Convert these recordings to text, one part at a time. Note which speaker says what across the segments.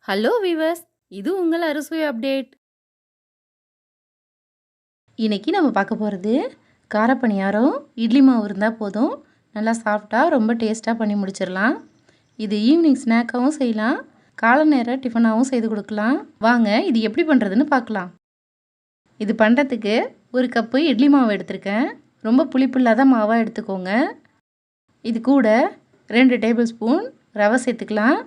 Speaker 1: Hello viewers, இது உங்கள் அறுசுவை அப்டேட். இன்னைக்கு நம்ம பார்க்க போகிறது கார பணியாரம். இட்லி மாவு இருந்தால் போதும், நல்லா சாஃப்டாக ரொம்ப டேஸ்ட்டாக பண்ணி முடிச்சிடலாம். இது ஈவினிங் ஸ்நாக்காகவும் செய்யலாம், காலை நேர டிஃபனாகவும் செய்து கொடுக்கலாம். வாங்க இது எப்படி பண்ணுறதுன்னு பார்க்கலாம். இது பண்ணுறதுக்கு ஒரு கப்பு இட்லி மாவு எடுத்திருக்கேன். ரொம்ப புளிப்பு இல்லாத மாவாக எடுத்துக்கோங்க. இது கூட 2 டேபிள் ஸ்பூன் ரவை சேர்த்துக்கலாம்.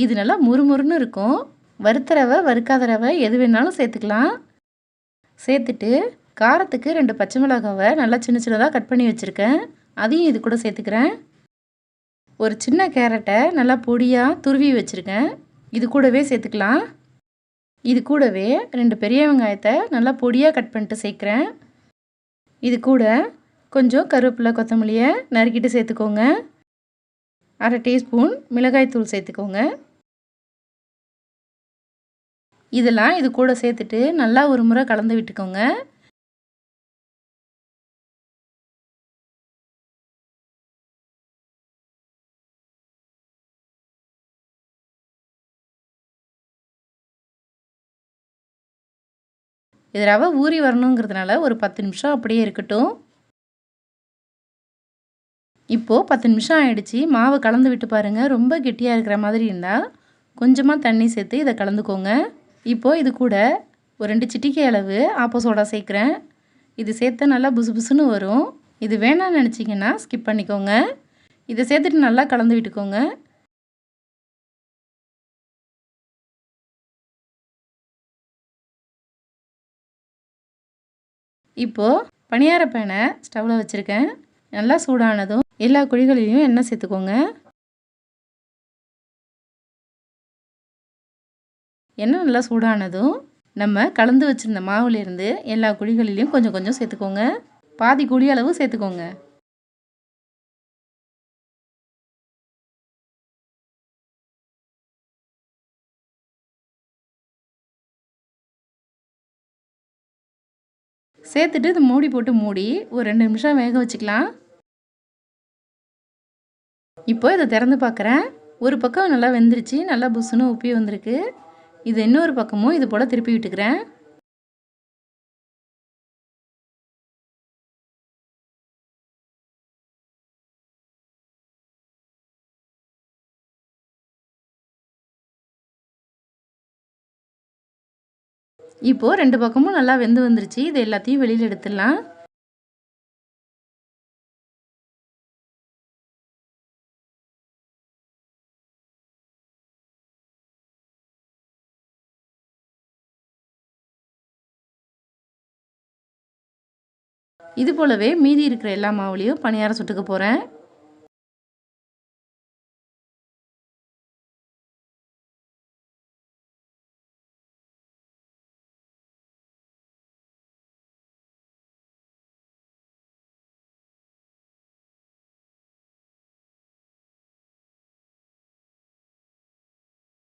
Speaker 1: இது நல்லா முறுமுறுன்னு இருக்கும். வறுத்த ரவை, வறுக்காத ரவை எது வேணாலும் சேர்த்துக்கலாம். சேர்த்துட்டு காரத்துக்கு 2 பச்சை மிளகாவை நல்லா சின்ன சின்னதாக கட் பண்ணி வச்சுருக்கேன், அதையும் இது கூட சேர்த்துக்கிறேன். ஒரு சின்ன கேரட்டை நல்லா பொடியாக துருவி வச்சுருக்கேன், இது கூடவே சேர்த்துக்கலாம். இது கூடவே 2 பெரிய வெங்காயத்தை நல்லா பொடியாக கட் பண்ணிட்டு சேர்க்குறேன். இது கூட கொஞ்சம் கருவேப்பிலை, கொத்தமல்லியை நறுக்கிட்டு சேர்த்துக்கோங்க. 1/2 டீஸ்பூன் மிளகாய்த்தூள் சேர்த்துக்கோங்க. இதெல்லாம் இது கூட சேர்த்துட்டு நல்லா ஒரு முறை கலந்து விட்டுக்கோங்க. இது ரவை ஊறி வரணுங்கிறதுனால ஒரு 10 நிமிஷம் அப்படியே இருக்கட்டும். இப்போது 10 நிமிஷம் ஆயிடுச்சு. மாவை கலந்து விட்டு பாருங்கள். ரொம்ப கெட்டியாக இருக்கிற மாதிரி இருந்தால் கொஞ்சமாக தண்ணி சேர்த்து இதை கலந்துக்கோங்க. இப்போது இது கூட ஒரு 2 சிட்டிகை அளவு ஆப்ப சோடா சேர்க்குறேன். இது சேர்த்தா நல்லா புசு புசுன்னு வரும். இது வேணாம்னு நினச்சிங்கன்னா ஸ்கிப் பண்ணிக்கோங்க. இதை சேர்த்துட்டு நல்லா கலந்து விட்டுக்கோங்க. இப்போது பணியார பேனை ஸ்டவ்வில் வச்சுருக்கேன். நல்லா சூடானதும் எல்லா குழிகளிலையும் எண்ணெய் சேர்த்துக்கோங்க. எண்ணெய் நல்லா சூடானதும் நம்ம கலந்து வச்சுருந்த மாவுலேருந்து எல்லா குழிகளிலையும் கொஞ்சம் கொஞ்சம் சேர்த்துக்கோங்க. பாதி குழி அளவு சேர்த்துக்கோங்க. சேர்த்துட்டு இது மூடி போட்டு மூடி ஒரு 2 நிமிஷம் வேக வச்சுக்கலாம். இப்போ இதை திறந்து பார்க்குறேன். ஒரு பக்கம் நல்லா வெந்துருச்சு, நல்லா புசுன்னு உப்பி வந்திருக்கு. இது இன்னொரு பக்கமும் இது போல் திருப்பி விட்டுக்கிறேன். இப்போது 2 பக்கமும் நல்லா வெந்து வந்துருச்சு. இது எல்லாத்தையும் வெளியில் எடுத்துடலாம். இது போலவே மீதி இருக்கிற எல்லா மாவுலையும் பணியாரம் சுட்டுக்க போகிறேன்.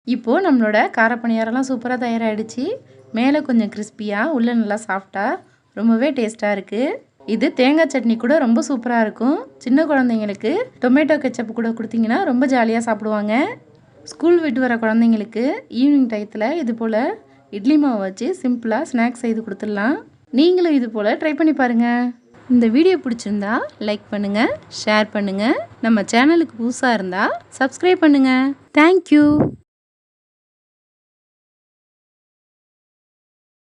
Speaker 1: இப்போது நம்மளோட கார பணியாரம்லாம் சூப்பராக தயாராகிடுச்சு. மேலே கொஞ்சம் கிறிஸ்பியாக, உள்ளே நல்லா சாஃப்டாக, ரொம்பவே டேஸ்ட்டாக இருக்குது. இது தேங்காய் சட்னி கூட ரொம்ப சூப்பராக இருக்கும். சின்ன குழந்தைங்களுக்கு டொமேட்டோ கெச்சப் கூட கொடுத்தீங்கன்னா ரொம்ப ஜாலியாக சாப்பிடுவாங்க. ஸ்கூல் விட்டு வர குழந்தைங்களுக்கு ஈவினிங் டயத்தில் இது போல் இட்லி மாவு வச்சு சிம்பிளாக ஸ்நாக்ஸ் செய்து கொடுத்துடலாம். நீங்களும் இது போல் ட்ரை பண்ணி பாருங்கள். இந்த வீடியோ பிடிச்சிருந்தா லைக் பண்ணுங்கள், ஷேர் பண்ணுங்கள். நம்ம சேனலுக்கு புதுசாக இருந்தால் சப்ஸ்கிரைப் பண்ணுங்கள். தேங்க்யூ.